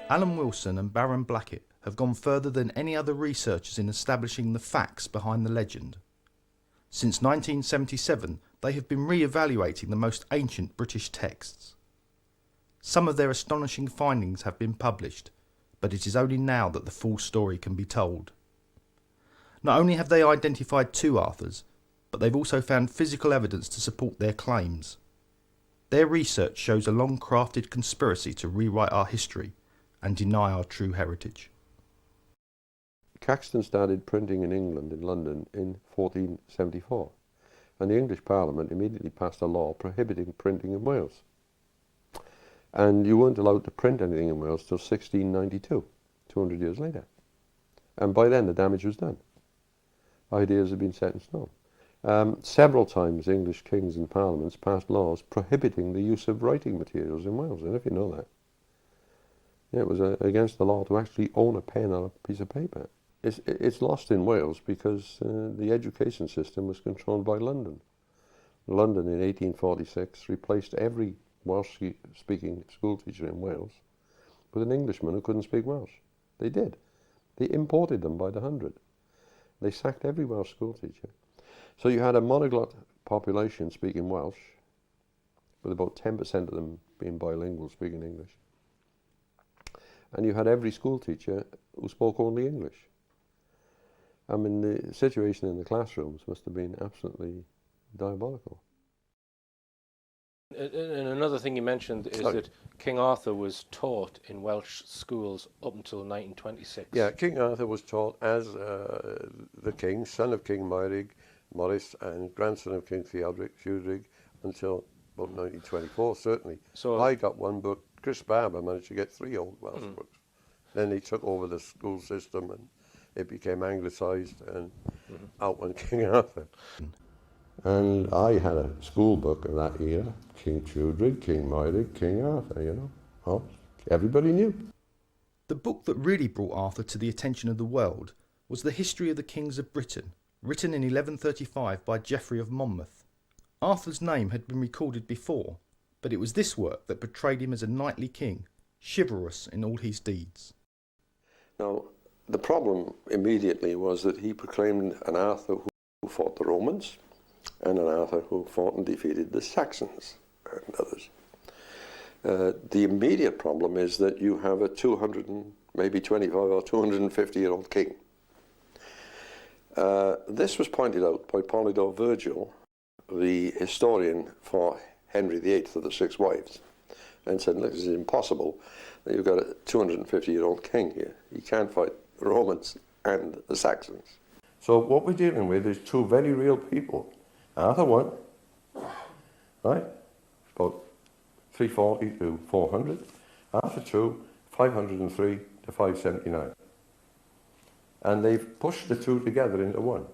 Alan Wilson and Baram Blackett have gone further than any other researchers in establishing the facts behind the legend. Since 1977, they have been re-evaluating the most ancient British texts. Some of their astonishing findings have been published, but it is only now that the full story can be told. Not only have they identified two Arthurs, but they've also found physical evidence to support their claims. Their research shows a long-crafted conspiracy to rewrite our history and deny our true heritage. Caxton started printing in England, in London, in 1474, and the English Parliament immediately passed a law prohibiting printing in Wales. And you weren't allowed to print anything in Wales till 1692, 200 years later. And by then the damage was done. Ideas had been set in stone. Several times English kings and parliaments passed laws prohibiting the use of writing materials in Wales. I don't know if you know that. Yeah, it was against the law to actually own a pen or a piece of paper. It's lost in Wales because the education system was controlled by London. London in 1846 replaced every Welsh-speaking schoolteacher in Wales with an Englishman who couldn't speak Welsh. They did. They imported them by the hundred. They sacked every Welsh schoolteacher. So you had a monoglot population speaking Welsh, with about 10% of them being bilingual, speaking English. And you had every schoolteacher who spoke only English. I mean, the situation in the classrooms must have been absolutely diabolical. And another thing you mentioned is that King Arthur was taught in Welsh schools up until 1926. Yeah, King Arthur was taught as the king, son of King Maurice, and grandson of King Theodoric, until about 1924, certainly. So I got one book. Chris Barber managed to get 3 old Welsh books. Then he took over the school system and it became anglicised, and out went King Arthur. And I had a school book of that era, King Tudrig, King Maurice, King Arthur, you know. Oh, everybody knew. The book that really brought Arthur to the attention of the world was The History of the Kings of Britain, written in 1135 by Geoffrey of Monmouth. Arthur's name had been recorded before, but it was this work that portrayed him as a knightly king, chivalrous in all his deeds. Now, the problem immediately was that he proclaimed an Arthur who fought the Romans, and an Arthur who fought and defeated the Saxons and others. The immediate problem is that you have a 200 and maybe 25 or 250-year-old king. This was pointed out by Polydore Virgil, the historian for Henry VIII of the Six Wives, and said, look, this is impossible. You've got a 250-year-old king here. He can't fight the Romans and the Saxons. So what we're dealing with is two very real people. Arthur 1, right, about 340 to 400. Arthur 2, 503 to 579. And they've pushed the two together into one,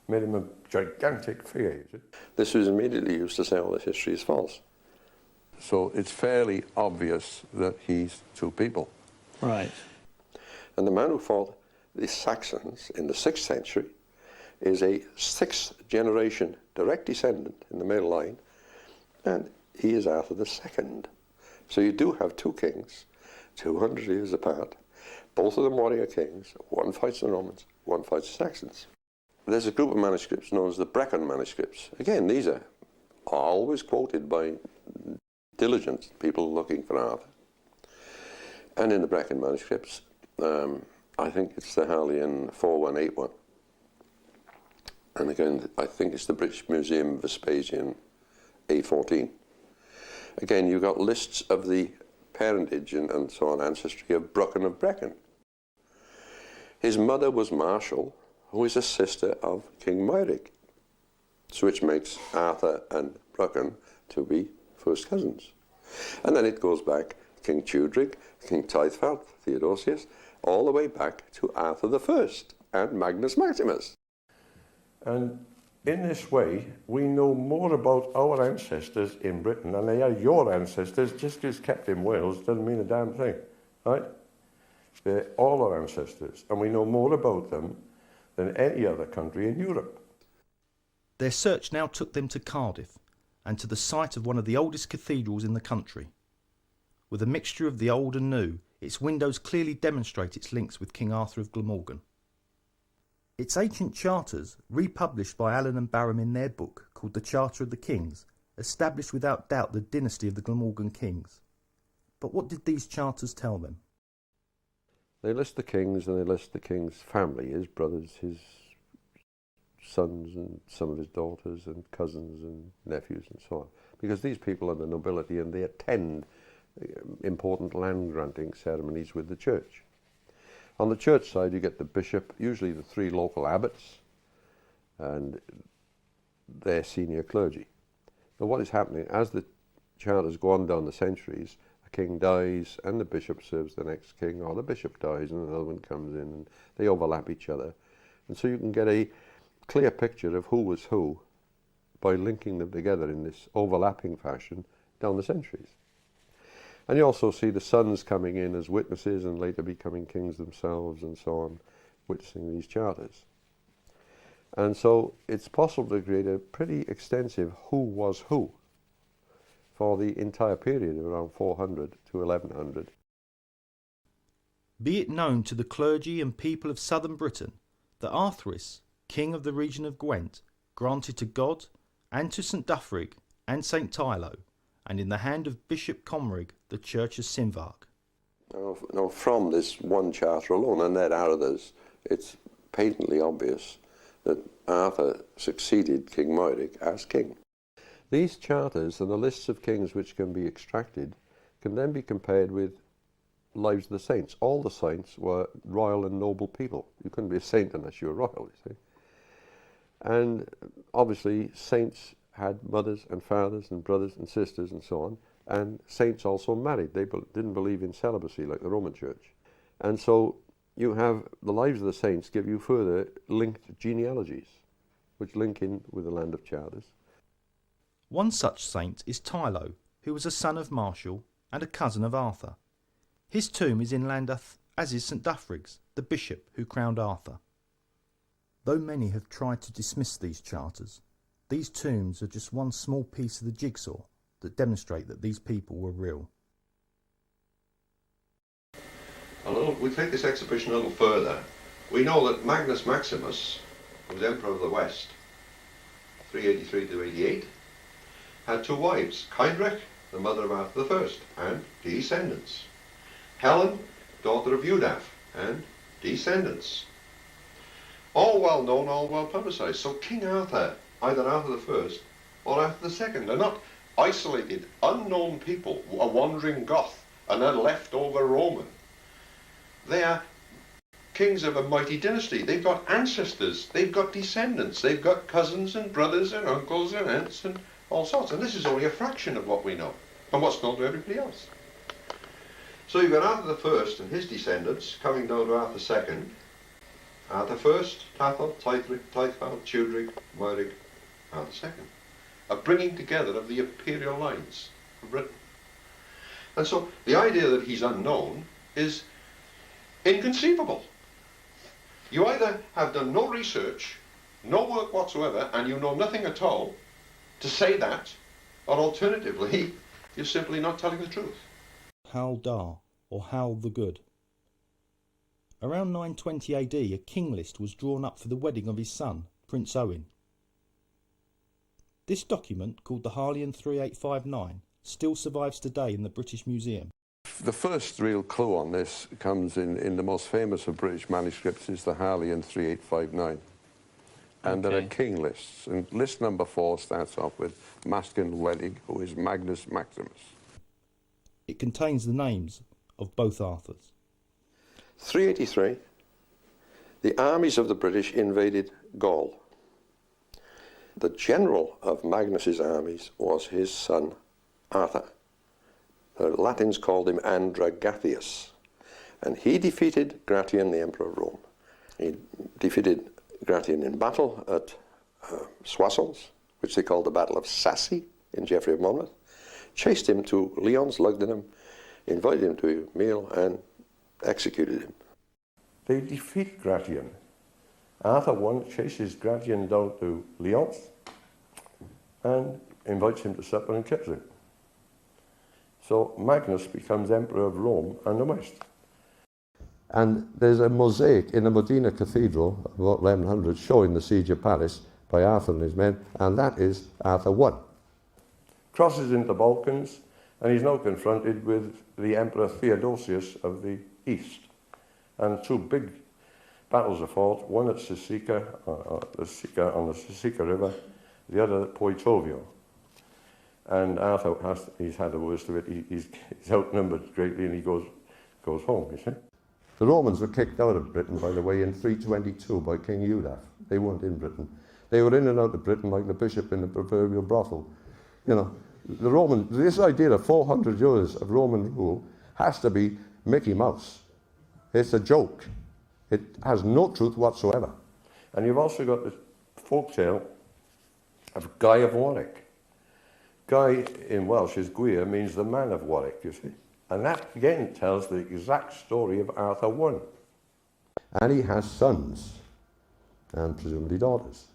made him a gigantic figure. This was immediately used to say all this history is false. So it's fairly obvious that he's two people. Right. And the man who fought the Saxons in the 6th century is a 6th generation direct descendant in the male line, and he is Arthur II. So you do have two kings, 200 years apart, both of them warrior kings. One fights the Romans, one fights the Saxons. There's a group of manuscripts known as the Brecon manuscripts. Again, these are always quoted by diligent people looking for Arthur. And in the Brecon manuscripts, I think it's the Harleian 4181. And again, I think it's the British Museum Vespasian A14. Again, you've got lists of the parentage and so on, ancestry of Brecon of Brecon. His mother was Marshall, who is a sister of King Maurice, so which makes Arthur and Brecon to be first cousins. And then it goes back, King Tudrig, King Tithfalt, Theodosius, all the way back to Arthur I and Magnus Maximus. And in this way, we know more about our ancestors in Britain, and they are your ancestors. Just because kept in Wales doesn't mean a damn thing, right? They're all our ancestors, and we know more about them than any other country in Europe. Their search now took them to Cardiff, and to the site of one of the oldest cathedrals in the country. With a mixture of the old and new, its windows clearly demonstrate its links with King Arthur of Glamorgan. Its ancient charters, republished by Allen and Baram in their book called The Charter of the Kings, established without doubt the dynasty of the Glamorgan kings. But what did these charters tell them? They list the kings and they list the king's family, his brothers, his sons and some of his daughters and cousins and nephews and so on. Because these people are the nobility and they attend important land granting ceremonies with the church. On the church side you get the bishop, usually the 3 local abbots and their senior clergy. Now what is happening, as the charters go on down the centuries, a king dies and the bishop serves the next king, or the bishop dies and another one comes in, and they overlap each other. And so you can get a clear picture of who was who by linking them together in this overlapping fashion down the centuries. And you also see the sons coming in as witnesses and later becoming kings themselves and so on, witnessing these charters. And so it's possible to create a pretty extensive who was who for the entire period of around 400 to 1100. Be it known to the clergy and people of southern Britain that Arthurius, king of the region of Gwent, granted to God and to St Duffrig and St Tylo, and in the hand of Bishop Comrig, the Church of Sinvark. Now from this one charter alone, and there are others, it's patently obvious that Arthur succeeded King Moiric as king. These charters and the lists of kings which can be extracted can then be compared with lives of the saints. All the saints were royal and noble people. You couldn't be a saint unless you were royal, you see. And obviously saints had mothers and fathers and brothers and sisters and so on, and saints also married. They didn't believe in celibacy like the Roman Church. And so you have the lives of the saints give you further linked genealogies, which link in with the land of charters. One such saint is Tylo, who was a son of Marshall and a cousin of Arthur. His tomb is in Llandaff, as is St Duffrig's, the bishop who crowned Arthur. Though many have tried to dismiss these charters, these tombs are just one small piece of the jigsaw that demonstrate that these people were real. We take this exhibition a little further. We know that Magnus Maximus, who was Emperor of the West, 383 to 88, had 2 wives, Kaedrec, the mother of Arthur I, and descendants. Helen, daughter of Eudaf, and descendants. All well known, all well publicised. So King Arthur, either Arthur I or Arthur II, are not isolated, unknown people, a wandering Goth, and a leftover Roman. They are kings of a mighty dynasty. They've got ancestors, they've got descendants, they've got cousins and brothers and uncles and aunts and all sorts. And this is only a fraction of what we know, and what's known to everybody else. So you've got Arthur I and his descendants coming down to Arthur II. Arthur I, Tathel, Taithfal, Tudrig, Moiric, Arthur II. A bringing together of the imperial lines of Britain. And so the idea that he's unknown is inconceivable. You either have done no research, no work whatsoever, and you know nothing at all to say that, or alternatively, you're simply not telling the truth. Hal Dar, or Hal the Good. Around 920 AD, a king list was drawn up for the wedding of his son, Prince Owen. This document, called the Harleian 3859, still survives today in the British Museum. The first real clue on this comes in the most famous of British manuscripts, is the Harleian 3859. And there are king lists, and list number 4 starts off with Mascin Wedig, who is Magnus Maximus. It contains the names of both Arthurs. 383, the armies of the British invaded Gaul. The general of Magnus's armies was his son Arthur. The Latins called him Andragathius, and he defeated Gratian, the Emperor of Rome. He defeated Gratian in battle at Soissons, which they called the Battle of Sassy in Geoffrey of Monmouth, chased him to Lyons, Lugdunum, invited him to a meal and executed him. They defeat Gratian. Arthur chases Gratian down to Lyons and invites him to supper and kills him. So Magnus becomes Emperor of Rome and the West. And there's a mosaic in the Modena Cathedral, about 1100, showing the siege of Paris by Arthur and his men, and that is Arthur I. Crosses into the Balkans, and he's now confronted with the Emperor Theodosius of the East. And two big battles are fought, one at Sisica, on the Sisica River, the other at Poitovio. And Arthur, he's had the worst of it. He's outnumbered greatly, and he goes home, you see. The Romans were kicked out of Britain, by the way, in 322 by King Udaf. They weren't in Britain. They were in and out of Britain like the bishop in the proverbial brothel. You know, this idea of 400 years of Roman rule has to be Mickey Mouse. It's a joke. It has no truth whatsoever. And you've also got the folk tale of Guy of Warwick. Guy in Welsh is Gwir, means the man of Warwick, you see. And that again tells the exact story of Arthur I. And he has sons, and presumably daughters.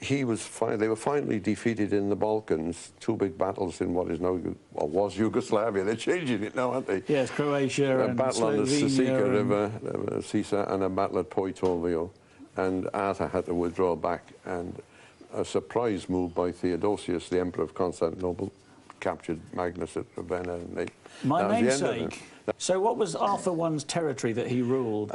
They were finally defeated in the Balkans, two big battles in what is now, or was Yugoslavia. They're changing it now, aren't they? Yes, Croatia and battle on the Sisica River, Sisa, and a battle at Poitovio. And Arthur had to withdraw back, and a surprise move by Theodosius, the Emperor of Constantinople, captured Magnus at Ravenna. And my namesake. So what was Arthur I's territory that he ruled?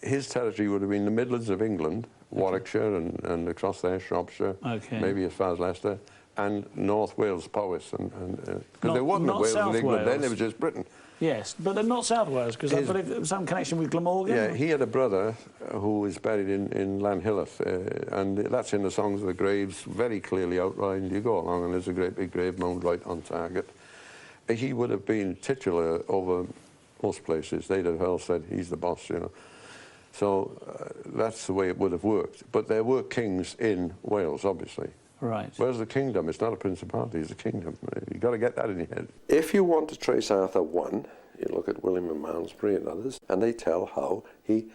His territory would have been the Midlands of England, Warwickshire and across there, Shropshire, maybe as far as Leicester, and North Wales, Powys, because there wasn't a Wales in England then, it was just Britain. Yes, but they're not South Wales, because I believe there was some connection with Glamorgan. Yeah, he had a brother who is buried in Lanhilleth, and that's in the Songs of the Graves, very clearly outlined. You go along and there's a great big grave mound right on target. He would have been titular over most places. They'd have all said, he's the boss, you know. So that's the way it would have worked. But there were kings in Wales, obviously. Right. Where's the kingdom? It's not a principality, it's a kingdom. You've got to get that in your head. If you want to trace Arthur I, you look at William of Malmesbury and others, and they tell how he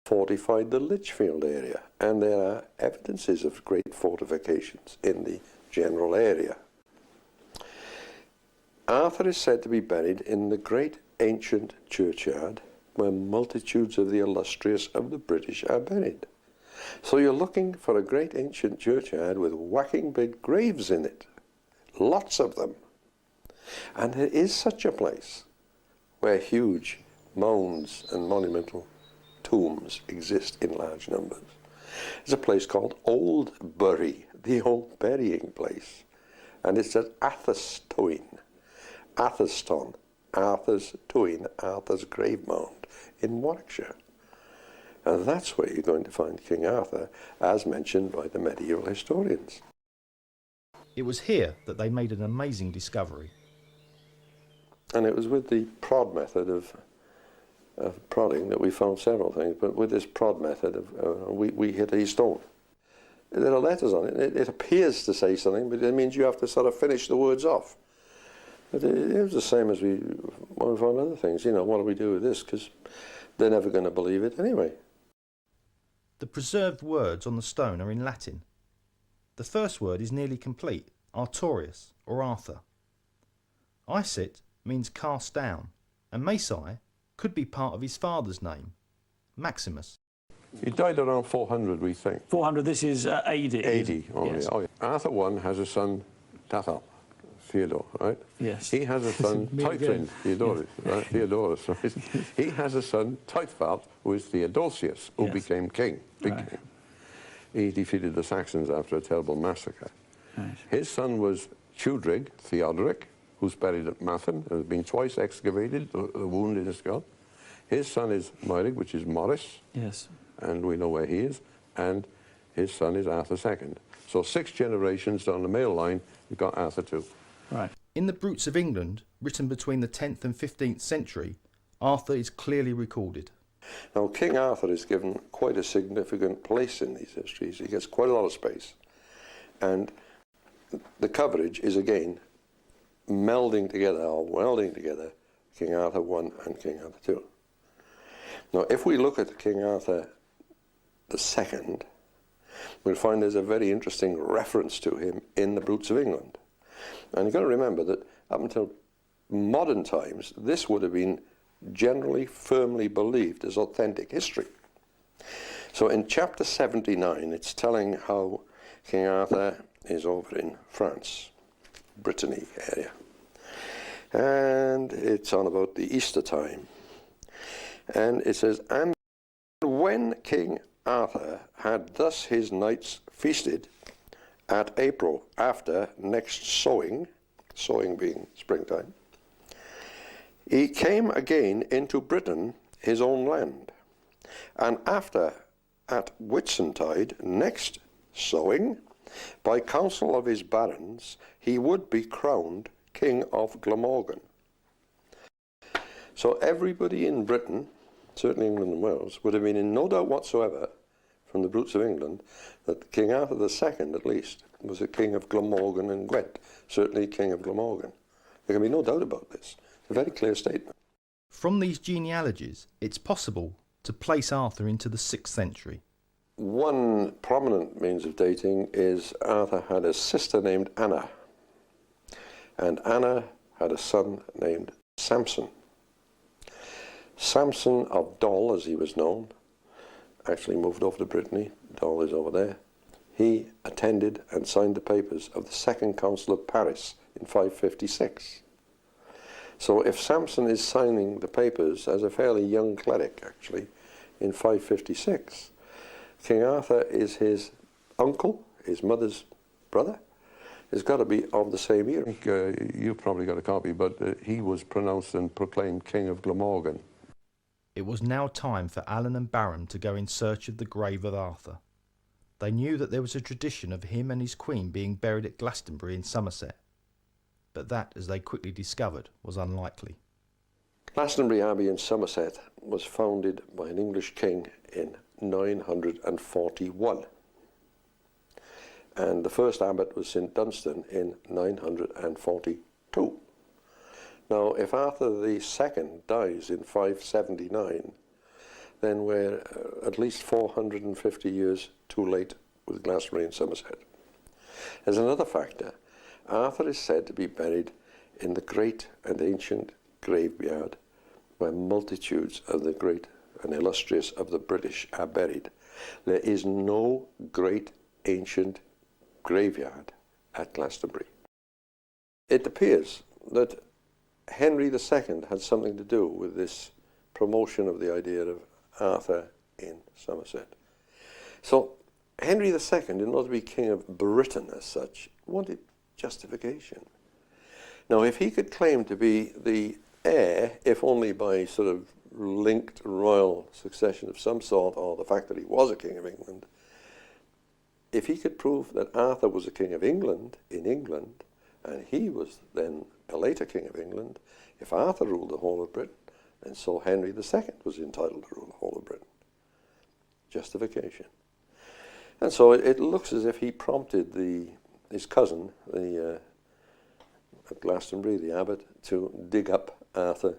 fortified the Lichfield area. And there are evidences of great fortifications in the general area. Arthur is said to be buried in the great ancient churchyard where multitudes of the illustrious of the British are buried. So you're looking for a great ancient churchyard with whacking big graves in it. Lots of them. And there is such a place where huge mounds and monumental tombs exist in large numbers. There's a place called Old Bury, the old burying place. And it's at Atherstone, Atherstone, Arthur's Twin, Arthur's grave mound in Warwickshire. And that's where you're going to find King Arthur, as mentioned by the medieval historians. It was here that they made an amazing discovery. And it was with the prod method of prodding that we found several things, but with this prod method, we hit a stone. There are letters on it. It appears to say something, but it means you have to sort of finish the words off. But it was the same as when we found other things. You know, what do we do with this? Because they're never going to believe it anyway. The preserved words on the stone are in Latin. The first word is nearly complete, Artorius, or Arthur. Isit means cast down, and Masai could be part of his father's name, Maximus. He died around 400, we think. 400, this is AD. 80, oh, yes. Yeah. Oh, yeah. Arthur I has a son, Tathal, Theodore, right? Yes. He has a son, Teuthrin, Theodorus, right? Theodorus, right? He has a son, Teuthvald, who is Theodosius, who became king, big king. He defeated the Saxons after a terrible massacre. Right. His son was Tudrig, Theodoric, who's buried at Mathen, and has been twice excavated, a wound in his skull. His son is Moerig, which is Morris. Yes. And we know where he is. And his son is Arthur II. So 6 generations down the male line, you've got Arthur II. Right. In the Brutes of England, written between the 10th and 15th century, Arthur is clearly recorded. Now, King Arthur is given quite a significant place in these histories. He gets quite a lot of space. And the coverage is, again, melding together, or welding together, King Arthur I and King Arthur II. Now, if we look at King Arthur II, we'll find there's a very interesting reference to him in the Brutes of England. And you've got to remember that up until modern times, this would have been generally firmly believed as authentic history. So in chapter 79, it's telling how King Arthur is over in France, Brittany area. And it's on about the Easter time. And it says, and when King Arthur had thus his knights feasted at April after next sowing, sowing being springtime, he came again into Britain, his own land. And after at Whitsuntide next sowing, by counsel of his barons, he would be crowned King of Glamorgan. So everybody in Britain, certainly England and Wales, would have been in no doubt whatsoever from the roots of England that King Arthur II, at least, was a king of Glamorgan and Gwent, certainly king of Glamorgan. There can be no doubt about this. It's a very clear statement. From these genealogies, it's possible to place Arthur into the 6th century. One prominent means of dating is Arthur had a sister named Anna, and Anna had a son named Samson. Samson of Dol, as he was known, actually moved over to Brittany. Dol is over there. He attended and signed the papers of the Second Council of Paris in 556. So if Samson is signing the papers as a fairly young cleric, actually, in 556, King Arthur is his uncle, his mother's brother. It's got to be of the same year. I think you've probably got a copy, but he was pronounced and proclaimed King of Glamorgan. It was now time for Alan and Baram to go in search of the grave of Arthur. They knew that there was a tradition of him and his queen being buried at Glastonbury in Somerset, but that, as they quickly discovered, was unlikely. Glastonbury Abbey in Somerset was founded by an English king in 941. And the first abbot was St Dunstan in 942. Now, if Arthur II dies in 579, then we're at least 450 years too late with Glastonbury and Somerset. There's another factor. Arthur is said to be buried in the great and ancient graveyard where multitudes of the great and illustrious of the British are buried. There is no great ancient graveyard at Glastonbury. It appears that Henry II had something to do with this promotion of the idea of Arthur in Somerset. So Henry II, in order to be king of Britain as such, wanted justification. Now, if he could claim to be the heir, if only by sort of linked royal succession of some sort, or the fact that he was a king of England, if he could prove that Arthur was a king of England in England, and he was then a later king of England, if Arthur ruled the whole of Britain, then so Henry II was entitled to rule the whole of Britain. Justification. And so it looks as if he prompted his cousin, at Glastonbury, the abbot, to dig up Arthur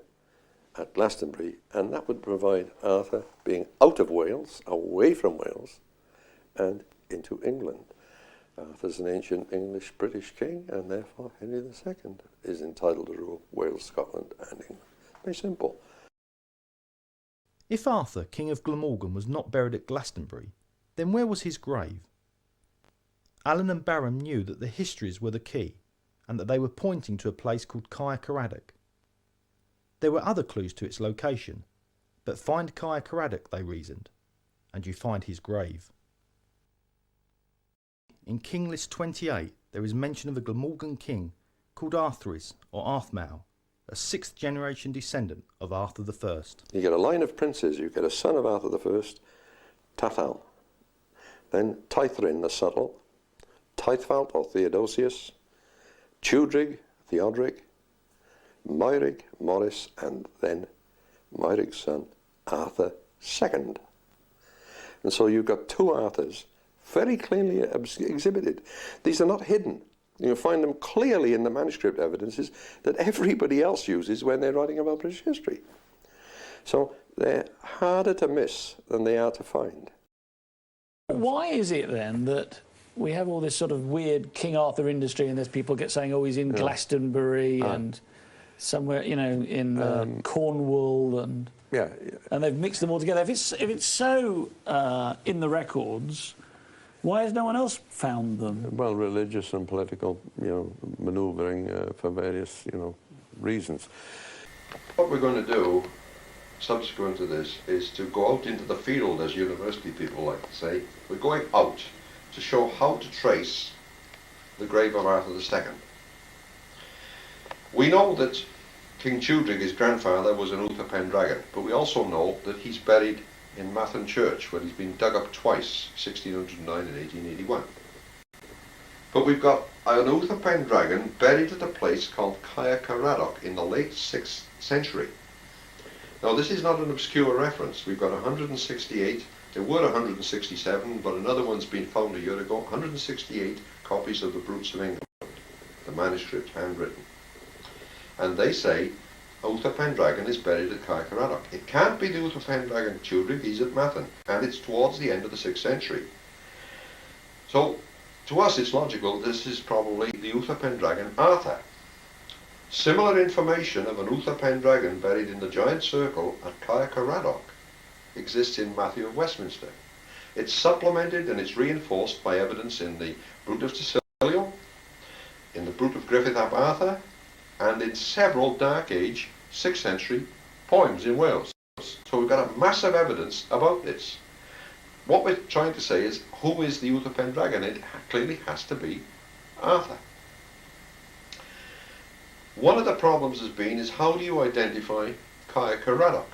at Glastonbury, and that would provide Arthur being out of Wales, away from Wales, and into England. Arthur's an ancient English-British king, and therefore Henry II is entitled to rule Wales, Scotland, and England. Very simple. If Arthur, King of Glamorgan, was not buried at Glastonbury, then where was his grave? Alan and Baram knew that the histories were the key, and that they were pointing to a place called Caer Caradoc. There were other clues to its location, but find Caer Caradoc, they reasoned, and you find his grave. In King List 28, there is mention of a Glamorgan king called Arthuriz or Arthmau, a 6th generation descendant of Arthur I. You get a line of princes. You get a son of Arthur I, Tathal, then Taithrin the Subtle, Taithfalt or Theodosius, Tudrig, Theodoric, Meurig, Maurice, and then Meurig's son, Arthur II. And so you've got two Arthurs very clearly exhibited. These are not hidden. You'll find them clearly in the manuscript evidences that everybody else uses when they're writing about British history. So they're harder to miss than they are to find. Why is it then that we have all this sort of weird King Arthur industry, and there's people saying, oh, he's in Glastonbury, and somewhere, you know, in Cornwall, and Yeah. and they've mixed them all together. If it's so in the records, why has no one else found them? Well, religious and political, you know, manoeuvring for various, you know, reasons. What we're going to do subsequent to this is to go out into the field, as university people like to say. We're going out to show how to trace the grave of Arthur II. We know that King Tudrig, his grandfather, was an Uther Pendragon, but we also know that he's buried in Mathen Church, where he's been dug up twice, 1609 and 1881. But we've got an Uther Pendragon buried at a place called Caer Caradoc in the late 6th century. Now this is not an obscure reference. We've got 168, there were 167, but another one's been found a year ago, 168 copies of the Brutes of England, the manuscript handwritten. And they say Uther Pendragon is buried at Caer Caradoc. It can't be the Uther Pendragon Tudrig, he's at Mathen, and it's towards the end of the 6th century. So, to us it's logical this is probably the Uther Pendragon Arthur. Similar information of an Uther Pendragon buried in the giant circle at Caer Caradoc exists in Matthew of Westminster. It's supplemented and it's reinforced by evidence in the Brut of Sicilium, in the Brut of Griffith ap Arthur, and in several Dark Age 6th century poems in Wales. So we've got a massive evidence about this. What we're trying to say is, who is the Uther Pendragon? It clearly has to be Arthur. One of the problems has been is, how do you identify Caer Caradoc?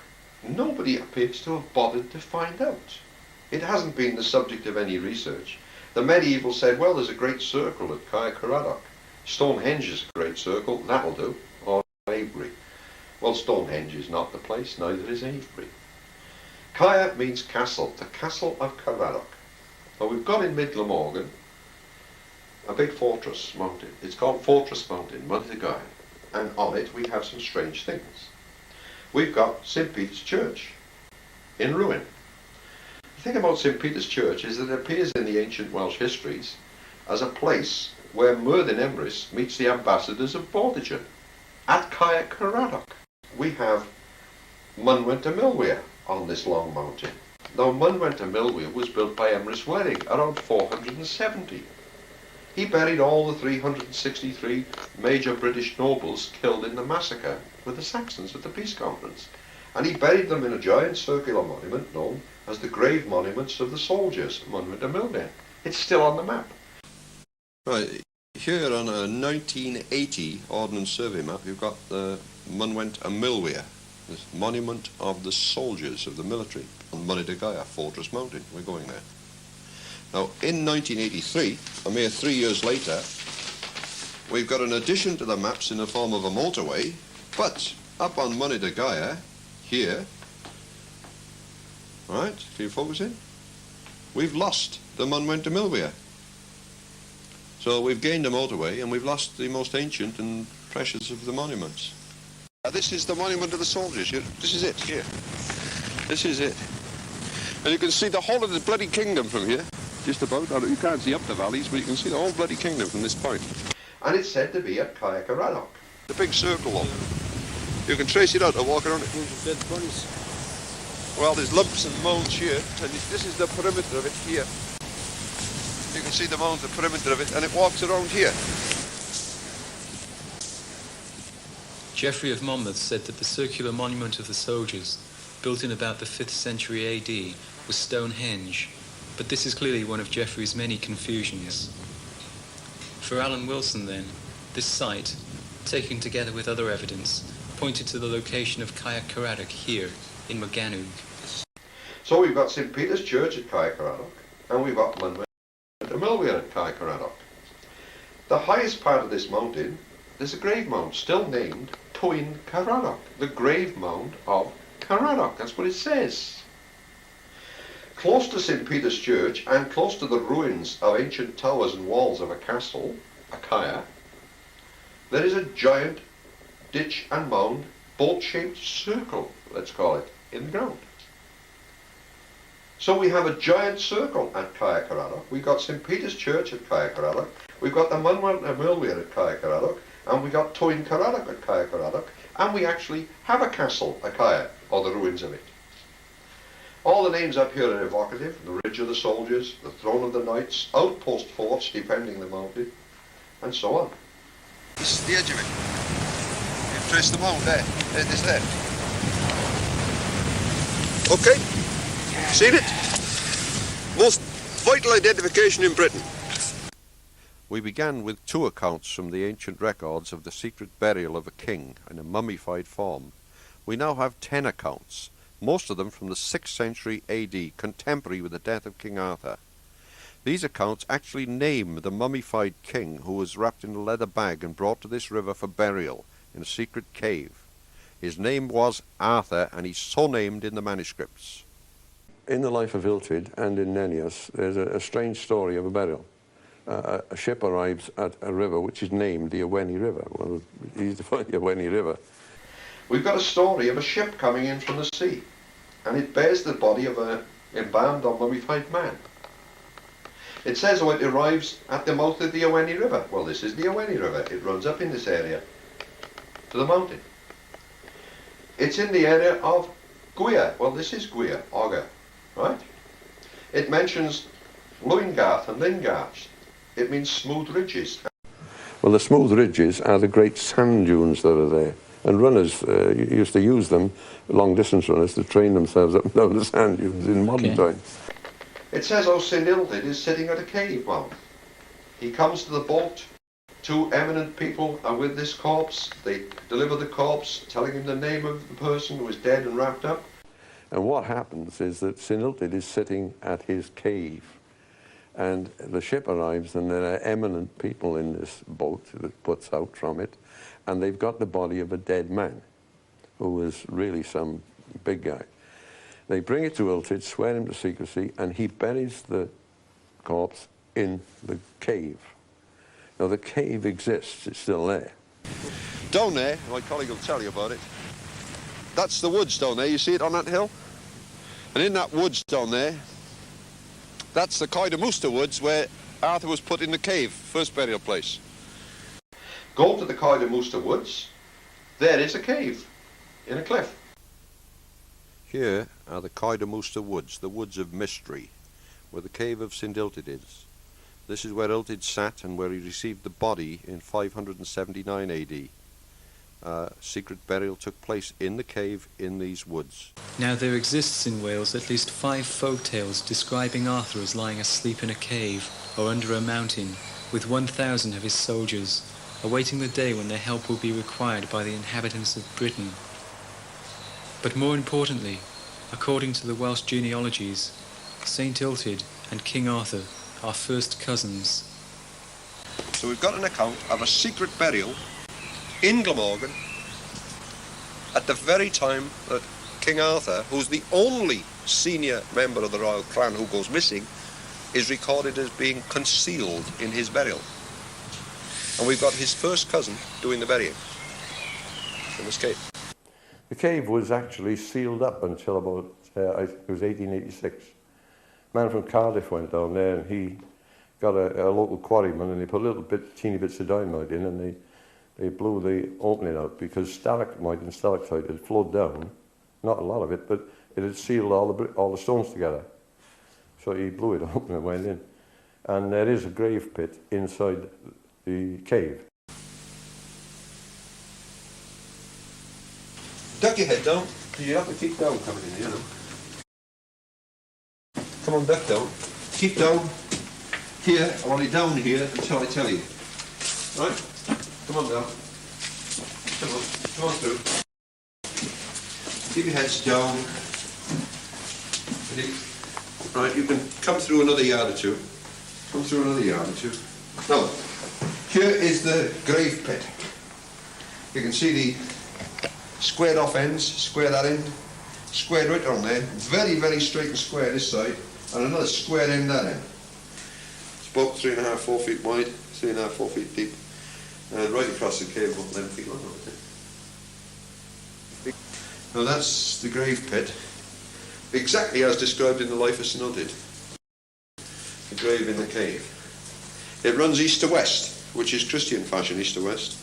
Nobody appears to have bothered to find out. It hasn't been the subject of any research. The medieval said, well, there's a great circle at Caer Caradoc. Stonehenge is a great circle, that'll do, or Avebury. Well, Stonehenge is not the place, neither is Avebury. Caer means castle, the castle of Caradoc. Now we've got in Mid Glamorgan a big fortress mountain. It's called Fortress Mountain, Monte Gaia, and on it we have some strange things. We've got St. Peter's Church in ruin. The thing about St. Peter's Church is that it appears in the ancient Welsh histories as a place where Merddin Emrys meets the ambassadors of Vortigern. At Caer Caradoc we have Mynwent y Milwyr on this long mountain. Now Mynwent y Milwyr was built by Emrys Werig around 470. He buried all the 363 major British nobles killed in the massacre with the Saxons at the peace conference. And he buried them in a giant circular monument known as the Grave Monuments of the Soldiers, Mynwent y Milwyr. It's still on the map. Right, here on a 1980 Ordnance Survey map, you've got the Mynwent y Milwyr, this Monument of the Soldiers of the Military, on Monte de Gaia, Fortress Mountain. We're going there. Now, in 1983, a mere 3 years later, we've got an addition to the maps in the form of a motorway, but up on Monte de Gaia, here, right, can you focus in? We've lost the Mynwent y Milwyr. So we've gained a motorway and we've lost the most ancient and precious of the monuments. This is the Monument of the Soldiers. This is it, here. This is it. And you can see the whole of the bloody kingdom from here, just about. You can't see up the valleys, but you can see the whole bloody kingdom from this point. And it's said to be at Caer Caradoc. The big circle up. You can trace it out and walk around it. Dead bodies. Well, there's lumps and mounds here, and this is the perimeter of it here. You can see the mound, the perimeter of it, and it walks around here. Geoffrey of Monmouth said that the circular monument of the soldiers, built in about the 5th century AD, was Stonehenge, but this is clearly one of Geoffrey's many confusions. For Alan Wilson, then, this site, taken together with other evidence, pointed to the location of Caer Caradoc here, in Maganoog. So we've got St. Peter's Church at Caer Caradoc, and we've got Mynwent y Milwyr at Caer Caradoc. The highest part of this mountain, there's a grave mound still named Twyn Caradoc, the grave mound of Caradoc. That's what it says. Close to St. Peter's Church and close to the ruins of ancient towers and walls of a castle, a Caer, there is a giant ditch and mound, boat-shaped circle, let's call it, in the ground. So we have a giant circle at Caer Caradoc. We've got St. Peter's Church at Caer Caradoc. We've got the Mynwent y Milwyr at Caer Caradoc. and we got Toyn Caraddock at Caer Caraddock, and we actually have a castle at Caer, or the ruins of it. All the names up here are evocative: the Ridge of the Soldiers, the Throne of the Knights, outpost forts defending the mountain, and so on. This is the edge of it. You trace the mound there. It is there. Okay. Seen it? Most vital identification in Britain. We began with 2 accounts from the ancient records of the secret burial of a king in a mummified form. We now have 10 accounts, most of them from the 6th century AD, contemporary with the death of King Arthur. These accounts actually name the mummified king who was wrapped in a leather bag and brought to this river for burial in a secret cave. His name was Arthur, and he's so named in the manuscripts. In the life of Illtyd and in Nennius, there's a strange story of a burial. A ship arrives at a river which is named the Iweni River. Well, it's easy to find the Iweni River. We've got a story of a ship coming in from the sea, and it bears the body of an embalmed or mummified man. It says, oh, it arrives at the mouth of the Iweni River. Well, this is the Iweni River. It runs up in this area to the mountain. It's in the area of Gwir. Well, this is Gwir, Ogre, right? It mentions Loingarth and Lingarth. It means smooth ridges. Well, the smooth ridges are the great sand dunes that are there. And runners used to use them, long-distance runners, to train themselves up and down the sand dunes in modern times. It says, oh, St. Illtyd is sitting at a cave mouth. He comes to the boat. 2 eminent people are with this corpse. They deliver the corpse, telling him the name of the person who is dead and wrapped up. And what happens is that St. Illtyd is sitting at his cave. And the ship arrives, and there are eminent people in this boat that puts out from it, and they've got the body of a dead man, who was really some big guy. They bring it to Illtyd, swear him to secrecy, and he buries the corpse in the cave. Now, the cave exists, it's still there. Down there, my colleague will tell you about it, that's the woods down there. You see it on that hill? And in that woods down there, that's the Coedemouster woods where Arthur was put in the cave, first burial place. Go to the Coedemouster woods. There is a cave in a cliff. Here are the Coedemouster woods, the woods of mystery, where the cave of St. Illtyd is. This is where Illtyd sat and where he received the body in 579 AD. Secret burial took place in the cave in these woods. Now there exists in Wales at least 5 folk tales describing Arthur as lying asleep in a cave or under a mountain with 1,000 of his soldiers, awaiting the day when their help will be required by the inhabitants of Britain. But more importantly, according to the Welsh genealogies, St. Illtyd and King Arthur are first cousins. So we've got an account of a secret burial in Glamorgan at the very time that King Arthur, who's the only senior member of the royal clan who goes missing, is recorded as being concealed in his burial. And we've got his first cousin doing the burying in this cave. The cave was actually sealed up until about, it was 1886. A man from Cardiff went down there, and he got a local quarryman, and they put teeny bits of dynamite in, and they blew the opening out because stalagmite and stalactite had flowed down, not a lot of it, but it had sealed all the stones together. So he blew it open and went in. And there is a grave pit inside the cave. Duck your head down. You have to keep down coming in, you know. Come on, duck down. Keep down here, only down here until I tell you. Right? Come on down. Come on through. Keep your heads down. Right, you can come through another yard or two. Come through another yard or two. Now, here is the grave pit. You can see the squared off ends, square that end, squared right on there, very, very straight and square this side, and another square end that end. It's about 3.5, 4 feet wide, 3.5, 4 feet deep, and right across the cave about 11 feet long. Now that's the grave pit, exactly as described in the Life of St. Illtyd. The grave in the cave. It runs east to west, which is Christian fashion, east to west.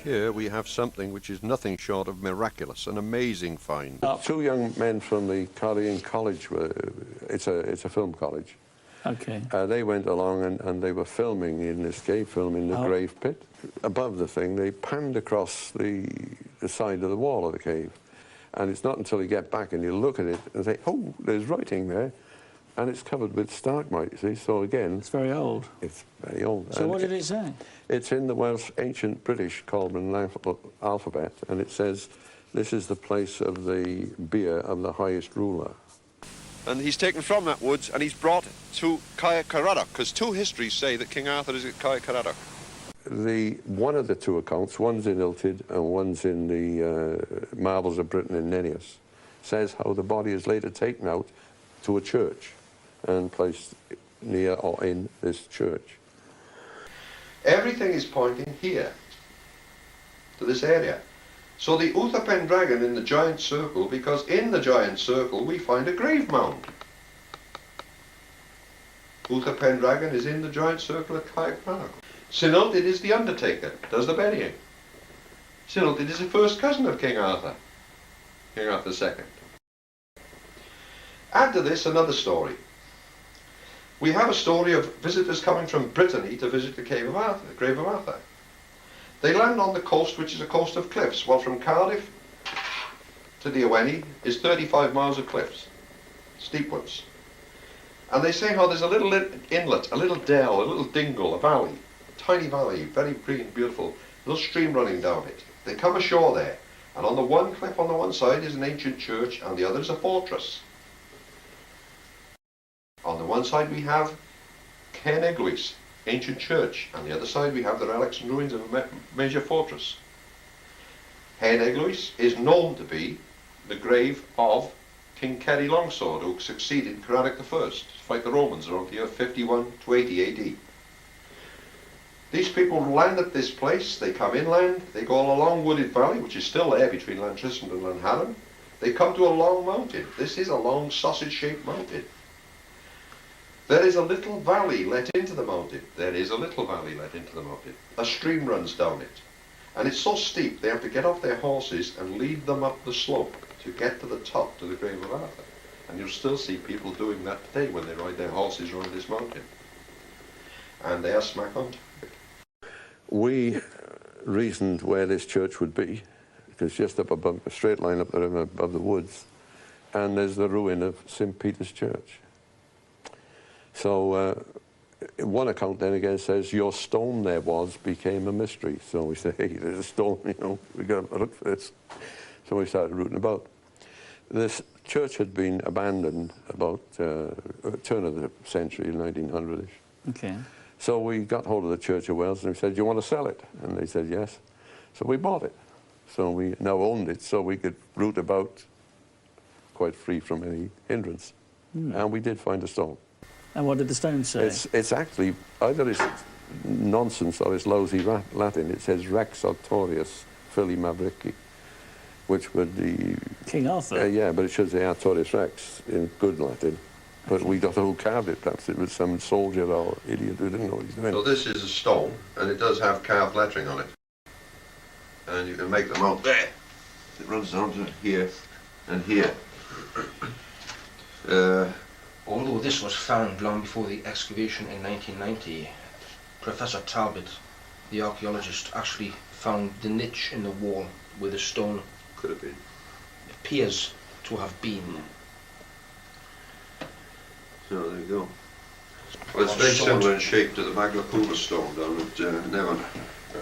Here we have something which is nothing short of miraculous, an amazing find. Two young men from the Korean college, it's a film college. Okay. They went along and they were filming in this cave, filming the grave pit. Above the thing, they panned across the side of the wall of the cave. And it's not until you get back and you look at it and say, oh, there's writing there. And it's covered with stalagmite, you see. So again... It's very old. It's very old. So what did it say? It's in the Welsh ancient British Coleman alphabet, and it says, this is the place of the bier of the highest ruler. And he's taken from that woods and he's brought to Caer Caradog, because two histories say that King Arthur is at Caer Caradog. One of the two accounts, one's in Iltyd and one's in the Marbles of Britain in Nennius, says how the body is later taken out to a church and placed near or in this church. Everything is pointing here, to this area. So the Uther Pendragon in the giant circle, because in the giant circle we find a grave mound. Uther Pendragon is in the giant circle at Caer Caradog. Sinultyd is the undertaker, does the burying. Sinultyd is the first cousin of King Arthur, King Arthur II. Add to this another story. We have a story of visitors coming from Brittany to visit the cave of Arthur, the grave of Arthur. They land on the coast, which is a coast of cliffs. Well, from Cardiff to the Owenny is 35 miles of cliffs, steep ones. And they say how there's a little inlet, a little dell, a little dingle, a valley, a tiny valley, very green, beautiful, little stream running down it. They come ashore there, and on the one cliff on the one side is an ancient church, and the other is a fortress. On the one side we have Caen Eglwys, ancient church, and the other side we have the relics and ruins of a major fortress. Caen Eglwys is known to be the grave of King Ceri Longsword, who succeeded Caradog I to fight the Romans around the year 51 to 80 AD. These people land at this place, they come inland, they go all along Wooded Valley, which is still there between Lantrysmond and Lanharan. They come to a long mountain. This is a long sausage-shaped mountain. There is a little valley let into the mountain. There is a little valley let into the mountain. A stream runs down it. And it's so steep they have to get off their horses and lead them up the slope to get to the top, to the grave of Arthur. And you'll still see people doing that today when they ride their horses around this mountain. And they are smack on target. We reasoned where this church would be, because just up above, a straight line up the river above the woods, and there's the ruin of St. Peter's Church. So one account then again says, your stone there became a mystery. So we say, hey, there's a stone, you know, we got to look for this. So we started rooting about. This church had been abandoned about turn of the century, 1900-ish. Okay. So we got hold of the Church of Wales and we said, do you want to sell it? And they said, yes. So we bought it. So we now owned it, so we could root about quite free from any hindrance. And we did find a stone. And what did the stone say? It's actually, either it's nonsense or it's lousy Latin. It says Rex Artorius Fili Mavrici, which would be... King Arthur? Yeah, but it should say Artorius Rex in good Latin. But we don't know who carved it. Perhaps it was some soldier or idiot who didn't know what he's doing. So this is a stone, and it does have carved lettering on it. And you can make them out there. It runs down to here and here. Although this was found long before the excavation in 1990, Professor Talbot, the archaeologist, actually found the niche in the wall where the stone Could have been. appears to have been. So there you go. Well, it's very similar in shape to the Magna Cuba stone down at Nevern.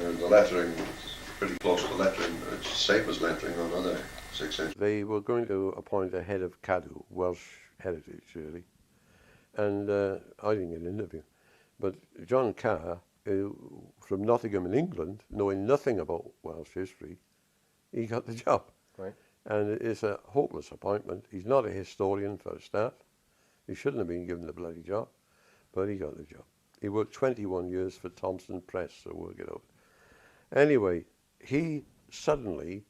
And the lettering is pretty close to lettering. It's the same as lettering on other 6th century. They were going to appoint a head of Cadw, Welsh heritage, really. And I didn't get an interview. But John Carr, from Nottingham in England, knowing nothing about Welsh history, he got the job. Right. And it's a hopeless appointment. He's not a historian for a start. He shouldn't have been given the bloody job, but he got the job. He worked 21 years for Thomson Press, so work it out. Anyway, he suddenly,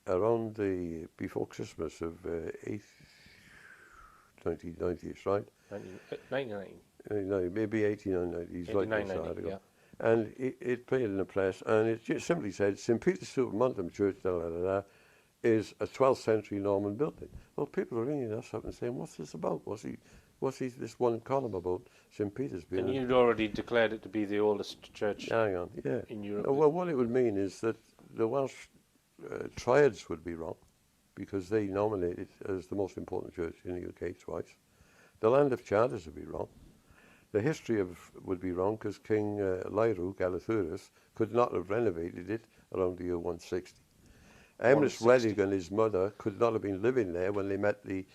around before Christmas of 1990, right? 1990. No, maybe 89, 90, he's right 89, beside 90, ago. yeah. And it played in the press, and it just simply said, St. Peter's Supermontum Church, is a 12th century Norman building. Well, people are ringing us up and saying, what's this about? What's this one column about St. Peter's being? And you'd already declared it to be the oldest church in Europe. Well, what it would mean is that the Welsh triads would be wrong, because they nominate it as the most important church in the UK twice. The land of charters would be wrong. The history would be wrong, because King Lairú Galathuras could not have renovated it around the year 160. Emrys Wedig and his mother could not have been living there when they met the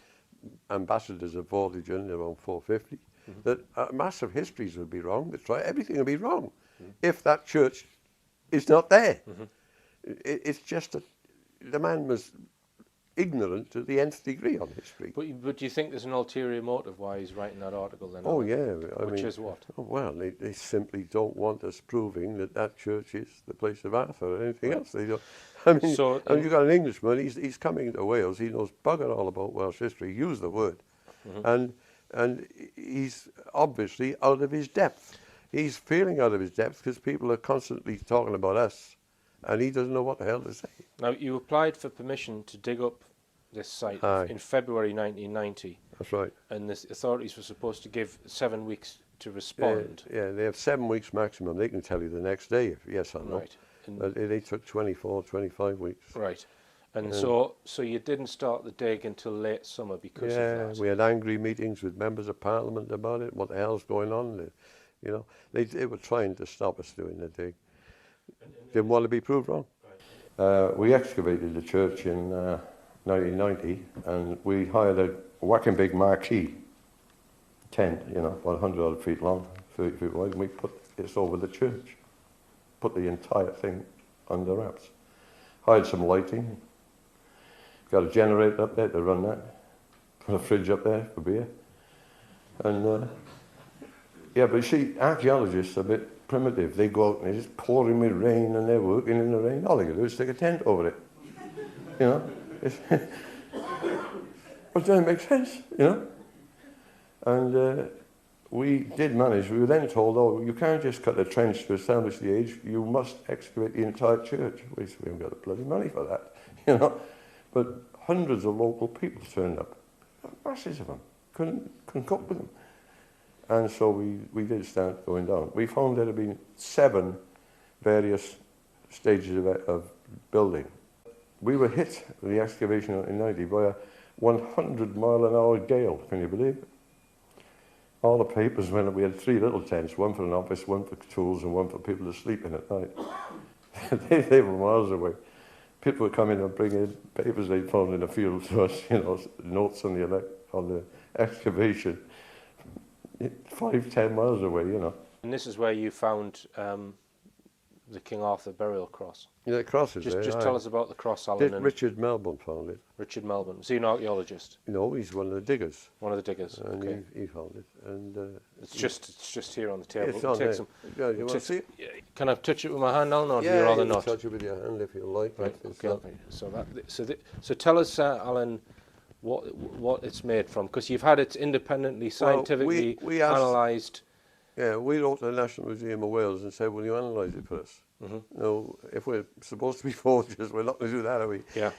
ambassadors of Vortigern around 450. That massive histories would be wrong. Everything would be wrong if that church is not there. It's just that the man was ignorant to the nth degree on history. But do you think there's an ulterior motive why he's writing that article then? Oh, yeah. Which is what? Oh, well, they simply don't want us proving that church is the place of Arthur or anything else. They don't. I mean, so, you've got an Englishman, he's coming to Wales, he knows bugger all about Welsh history, use the word. And he's obviously out of his depth. He's feeling out of his depth because people are constantly talking about us, and he doesn't know what the hell to say. Now, you applied for permission to dig up this site in February 1990. That's right. And the authorities were supposed to give 7 weeks to respond. Yeah, they have 7 weeks maximum. They can tell you the next day if yes or no. Right. But they took 24, 25 weeks. Right. And so you didn't start the dig until late summer because of that? Yeah, we had angry meetings with members of Parliament about it. What the hell's going on? They were trying to stop us doing the dig. Didn't want to be proved wrong. We excavated the church in 1990, and we hired a whacking big marquee tent, about 100 odd feet long, 30 feet wide, and we put this over the church. Put the entire thing under wraps. Hired some lighting. Got a generator up there to run that. Put a fridge up there for beer. And but you see, archaeologists are a bit primitive. They go out and it's pouring with rain and they're working in the rain. All they can do is stick a tent over it. But doesn't make sense, And we did manage. We were then told, you can't just cut a trench to establish the age. You must excavate the entire church. We haven't got the bloody money for that, But hundreds of local people turned up. Masses of them. Couldn't cope with them. And so we did start going down. We found there had been 7 various stages of building. We were hit with the excavation in 90 by a 100-mile-an-hour gale. Can you believe it? All the papers went up. We had 3 little tents, one for an office, one for tools, and one for people to sleep in at night. they were miles away. People would come in and bring in papers they'd found in the field to us, notes on the excavation. 5-10 miles away, And this is where you found the King Arthur burial cross. Yeah, the cross is there. Just tell us about the cross, Alan. Richard Melbourne found it. Richard Melbourne. Is he an archaeologist? No, he's one of the diggers. One of the diggers. And okay. he found it. And it's just here on the table. It's on there. Yeah, you want to see it? Can I touch it with my hand, Alan, or do you rather rather not? not? Touch it with your hand if you like. Right. Okay. So tell us, Alan, what it's made from, because you've had it independently, scientifically analysed. Yeah, we wrote to the National Museum of Wales and said, will you analyse it for us? No, if we're supposed to be forgers, we're not going to do that, are we? Yeah.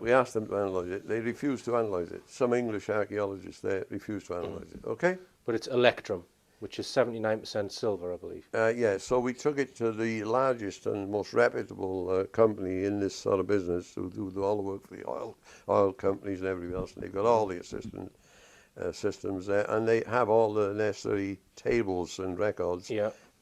We asked them to analyse it. They refused to analyse it. Some English archaeologists there refused to analyse it, okay? But it's electrum, which is 79% silver, I believe. Yeah, so we took it to the largest and most reputable company in this sort of business who do all the work for the oil companies and everybody else, and they've got all the systems there, and they have all the necessary tables and records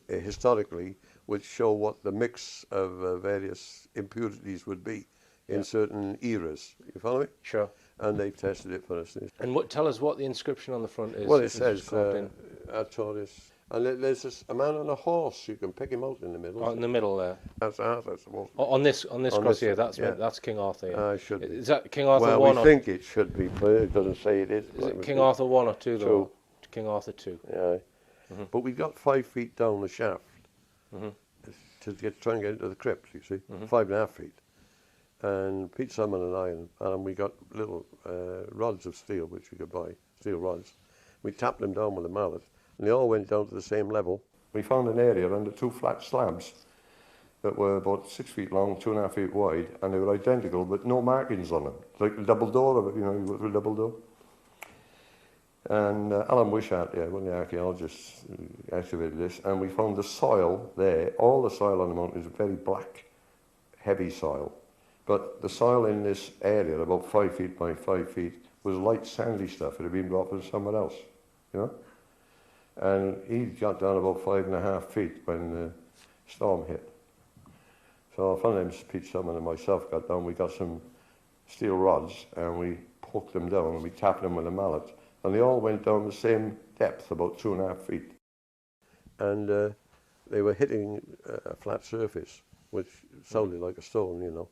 historically, which show what the mix of various impurities would be in certain eras. You follow me? Sure. And they've tested it for us. And tell us what the inscription on the front is. Well, it says Tartaria. And there's a man on a horse. You can pick him out in the middle. Oh, in the middle there. That's Arthur. On this cross here, that's King Arthur. Yeah. Should be. Is that King Arthur 1? Well, we think it should be, but it doesn't say it is. Is it King Arthur 1 or 2 though? 2. King Arthur 2. Yeah. But we got 5 feet down the shaft to try and get into the crypt, you see. 5.5 feet. And Pete Summan and I, we got little rods of steel, which we could buy, steel rods. We tapped them down with a mallet, and they all went down to the same level. we found an area under 2 flat slabs that were about 6 feet long, 2.5 feet wide, and they were identical, but no markings on them. It's like a double door, you know, you go through a double door. And Alan Wishart, one of the archaeologists, excavated this, and we found the soil there. All the soil on the mountain is very black, heavy soil. But the soil in this area, about 5 feet by 5 feet, was light sandy stuff. It had been brought from somewhere else, you know. And he got down about 5.5 feet when the storm hit. So a friend named Pete Summan and myself got down. We got some steel rods and we poked them down and we tapped them with a mallet. And they all went down the same depth, about 2.5 feet. And they were hitting a flat surface, which sounded like a stone, you know.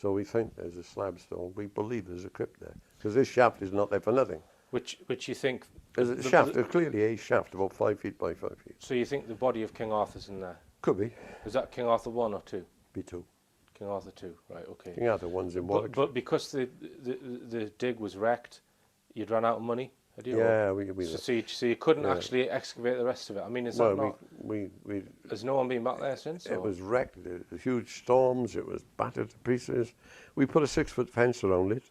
So we think there's a slab stone. We believe there's a crypt there, because this shaft is not there for nothing. Which you think... There's a shaft, there's clearly a shaft about 5 feet by 5 feet. So you think the body of King Arthur's in there? Could be. Is that King Arthur 1 or 2? Be 2. King Arthur 2, right, okay. King Arthur 1's in Warwick. But because the dig was wrecked, you'd run out of money? Had you? Yeah, so you couldn't actually excavate the rest of it? I mean, is that not... Has no one been back there since? It was wrecked. There was huge storms. It was battered to pieces. We put a 6-foot fence around it,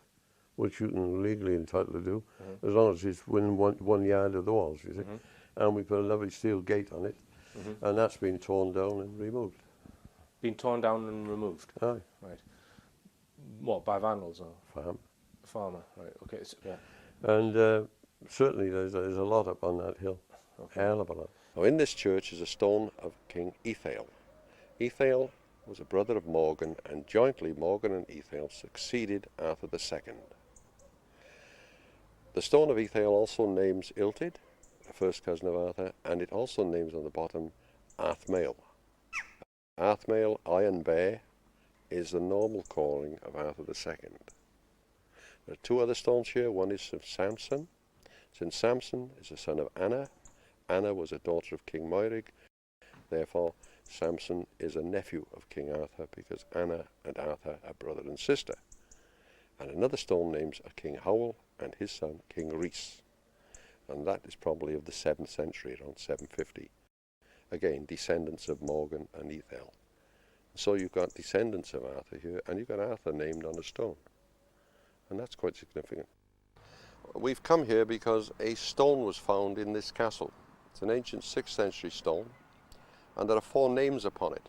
which you can legally entitled to do, as long as it's within 1 yard of the walls, you see. And we put a lovely steel gate on it, and that's been torn down and removed. Been torn down and removed? Aye. Right. What, by vandals or? Farmer, right, okay. So, yeah. And certainly there's a lot up on that hill, hell of a lot. Now in this church is a stone of King Ethael. Ethael was a brother of Morgan, and jointly Morgan and Ethael succeeded Arthur II. The stone of Ethael also names Illtyd, the first cousin of Arthur, and it also names on the bottom Arthmael. Arthmael, Iron Bear, is the normal calling of Arthur II. There are 2 other stones here. One is of Samson. Since Samson is the son of Anna, Anna was a daughter of King Moirig. Therefore, Samson is a nephew of King Arthur, because Anna and Arthur are brother and sister. And another stone names a King Howell and his son King Rhys. And that is probably of the 7th century, around 750. Again, descendants of Morgan and Ethael. So you've got descendants of Arthur here, and you've got Arthur named on a stone. And that's quite significant. We've come here because a stone was found in this castle. It's an ancient 6th century stone, and there are 4 names upon it.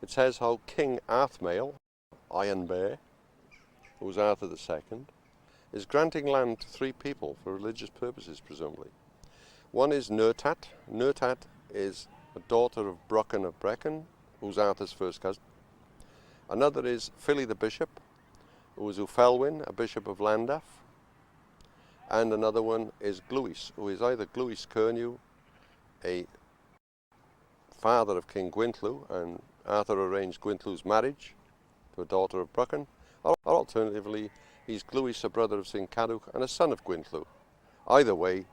It says how King Arthmael, Iron Bear, who was Arthur II, is granting land to 3 people for religious purposes, presumably. One is Nertat. Nertat is a daughter of Brocken of Brecon, who's Arthur's first cousin. Another is Philly the Bishop, who was Ufelwyn, a bishop of Llandaff. And another one is Glwys, who is either Glwys Cernew, a father of King Gwyntlw, and Arthur arranged Gwyntlw's marriage to a daughter of Brecon, or alternatively, he's Glwys, a brother of St Cadwch and a son of Gwyntlw. Either way,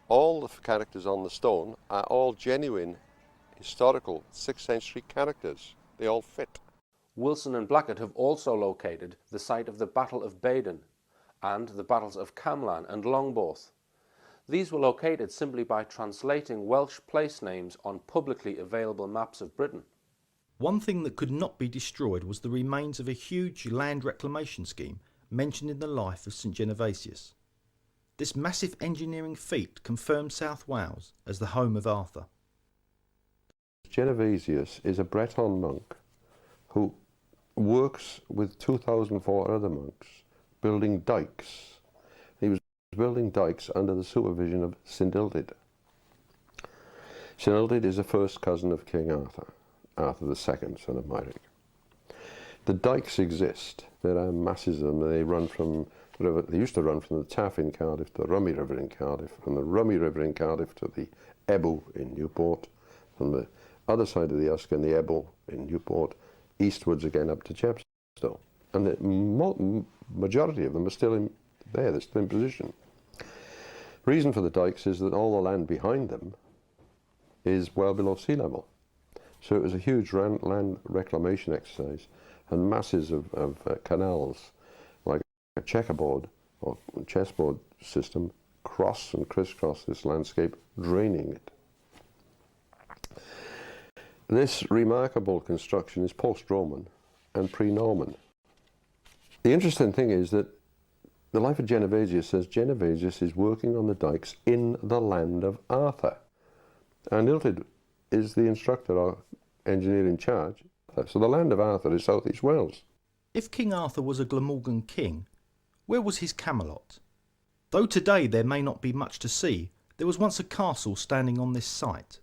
all the characters on the stone are all genuine, historical 6th century characters. They all fit. Wilson and Blackett have also located the site of the Battle of Baden and the battles of Camlan and Longbourth. These were located simply by translating Welsh place names on publicly available maps of Britain. One thing that could not be destroyed was the remains of a huge land reclamation scheme mentioned in the life of St Genovasius. This massive engineering feat confirmed South Wales as the home of Arthur. Genovasius is a Breton monk who works with 2,004 other monks building dikes. He was building dikes under the supervision of St Illtyd. St Illtyd is the first cousin of King Arthur, Arthur II, son of Moirig. The dikes exist. There are masses of them. They run from the river. They used to run from the Taff in Cardiff to the Rummy River in Cardiff, from the Rummy River in Cardiff to the Ebble in Newport, from the other side of the Usk and the Ebble in Newport, eastwards again up to Chepstow. And the majority of them are still there, they're still in position. Reason for the dikes is that all the land behind them is well below sea level. So it was a huge land reclamation exercise, and masses of canals, like a checkerboard or chessboard system, cross and crisscross this landscape, draining it. This remarkable construction is post-Roman and pre-Norman. The interesting thing is that the life of Genovesius says Genovesius is working on the dikes in the land of Arthur. And Illtyd is the instructor or engineer in charge. So the land of Arthur is South East Wales. If King Arthur was a Glamorgan king, where was his Camelot? Though today there may not be much to see, there was once a castle standing on this site.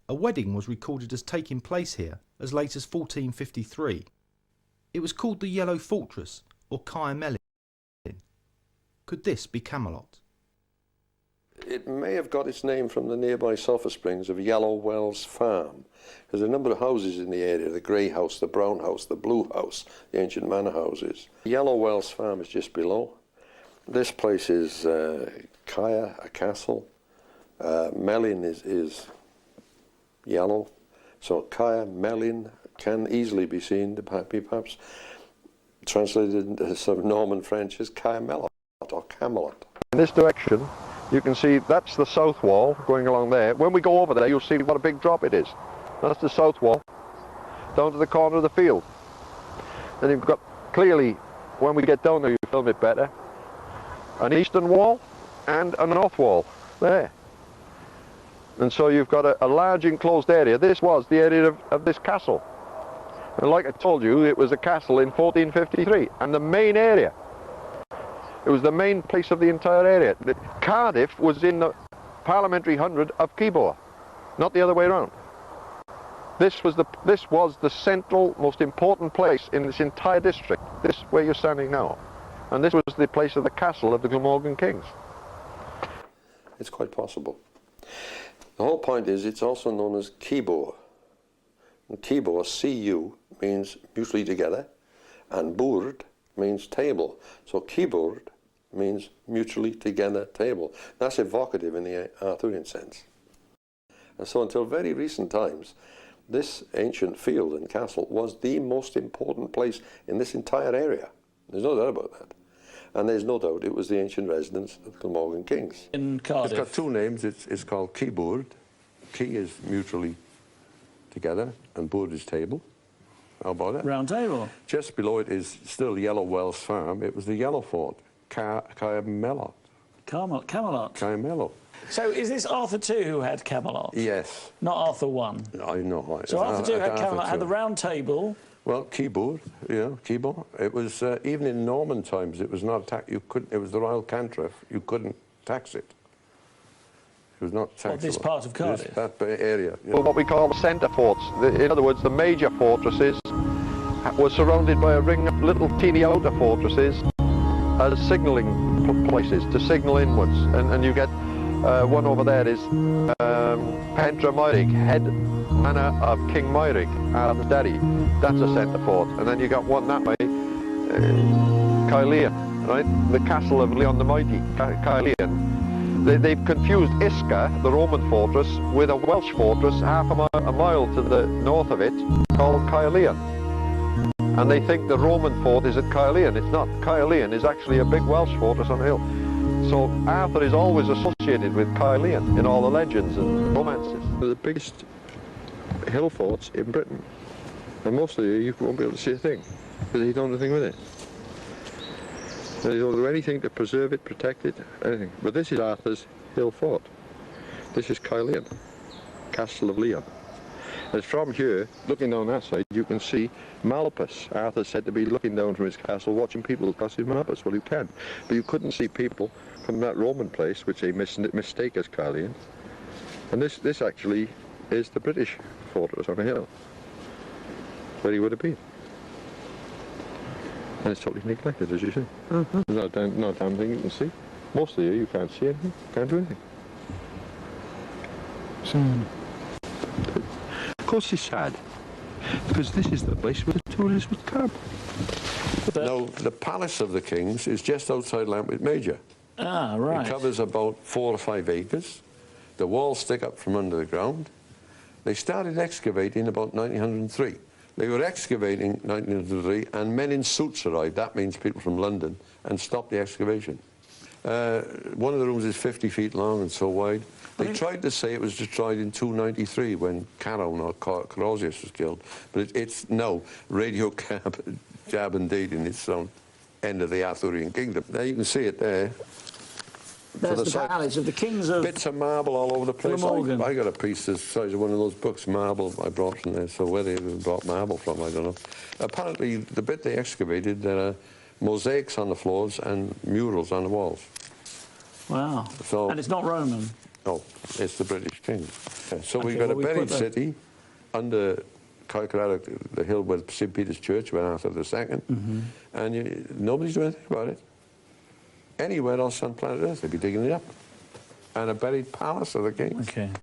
A wedding was recorded as taking place here as late as 1453. It was called the Yellow Fortress, or Caermelin. Could this be Camelot? It may have got its name from the nearby sulphur springs of Yellow Wells Farm. There's a number of houses in the area, the grey house, the brown house, the blue house, the ancient manor houses. Yellow Wells Farm is just below. This place is Caer, a castle. Melin is yellow. So Caer, Melin can easily be seen, perhaps translated into sort of Norman French as Caermelot or Camelot. In this direction, you can see that's the south wall going along there. When we go over there, you'll see what a big drop it is. That's the south wall, down to the corner of the field. And you've got clearly, when we get down there, you film it better, an eastern wall and a north wall there. And so you've got a large enclosed area. This was the area of this castle. And like I told you, it was a castle in 1453, and the main area. It was the main place of the entire area. Cardiff was in the parliamentary hundred of Keebor, not the other way around. This was the central, most important place in this entire district, this where you're standing now. And this was the place of the castle of the Glamorgan kings. It's quite possible. The whole point is it's also known as Keebor. And Keebor, C-U, means mutually together, and Bwrdd means table. So Keebor means mutually together table. That's evocative in the Arthurian sense. And so until very recent times, this ancient field and castle was the most important place in this entire area. There's no doubt about that. And there's no doubt it was the ancient residence of the Glamorgan kings. In Cardiff. It's got two names. It's called Keebwrdd. Key is mutually together, and Bwrdd is table. How about that? Round table. Just below it is still Yellow Wells Farm. It was the Yellow Fort, Caermelot. Camelot. Caermelot. So is this Arthur II who had Camelot? Yes. Not Arthur I? I know. So Arthur II had Camelot, had the round table. Well, Keebwrdd, Keebor. It was, even in Norman times, it was not attacked. You couldn't, it was the royal cantref. You couldn't tax it. It was not taxable. This part of Cardiff? That area. Yeah. Well, what we call centre forts. In other words, the major fortresses were surrounded by a ring of little teeny outer fortresses as signalling places to signal inwards. And you get one over there is Pentra Moerig, head manor of King Moerig, Adam's daddy. That's a centre fort. And then you got one that way, Caerleon, right? The castle of Leon the Mighty, Caerleon. They've confused Isca, the Roman fortress, with a Welsh fortress half a mile to the north of it called Caerleon. And they think the Roman fort is at Caerleon. It's not. Caerleon is actually a big Welsh fortress on a hill. So Arthur is always associated with Caerleon in all the legends and romances. They're the biggest hill forts in Britain. And most of you won't be able to see a thing, because they don't do anything with it. They don't do anything to preserve it, protect it, anything. But this is Arthur's hill fort. This is Caerleon, Castle of Leon. And from here, looking down that side, you can see Malpas. Arthur's said to be looking down from his castle, watching people across his Malpas. Well, you can. But you couldn't see people from that Roman place, which they mistake as Caerleon. And this actually is the British fortress on a hill, where he would have been. And it's totally neglected, as you see. There's no damn thing you can see. Most of you can't see anything, can't do anything. So, of course it's sad, because this is the place where the tourists would come. Now, the Palace of the Kings is just outside Lampeter Major. Ah, right. It covers about 4 or 5 acres. The walls stick up from under the ground. They started excavating about 1903. They were excavating 1903, and men in suits arrived. That means people from London, and stopped the excavation. One of the rooms is 50 feet long and so wide. They tried to say it was destroyed in 293 when Caron or Carausius was killed, but it's no radio jab indeed in its own end of the Arthurian kingdom. There you can see it there. There's the palace of the kings of... Bits of marble all over the place. Glamorgan. I got a piece the size of one of those books, marble, I brought from there, so where they brought marble from, I don't know. Apparently, the bit they excavated, there are mosaics on the floors and murals on the walls. Wow. So, and it's not Roman? No, it's the British king. Yeah, so Okay, we've got well, a buried city under Caercaradoc, the hill where St. Peter's Church went Arthur II, and nobody's doing anything about it. Anywhere else on planet Earth, they'd be digging it up. And a buried palace of the king. Okay.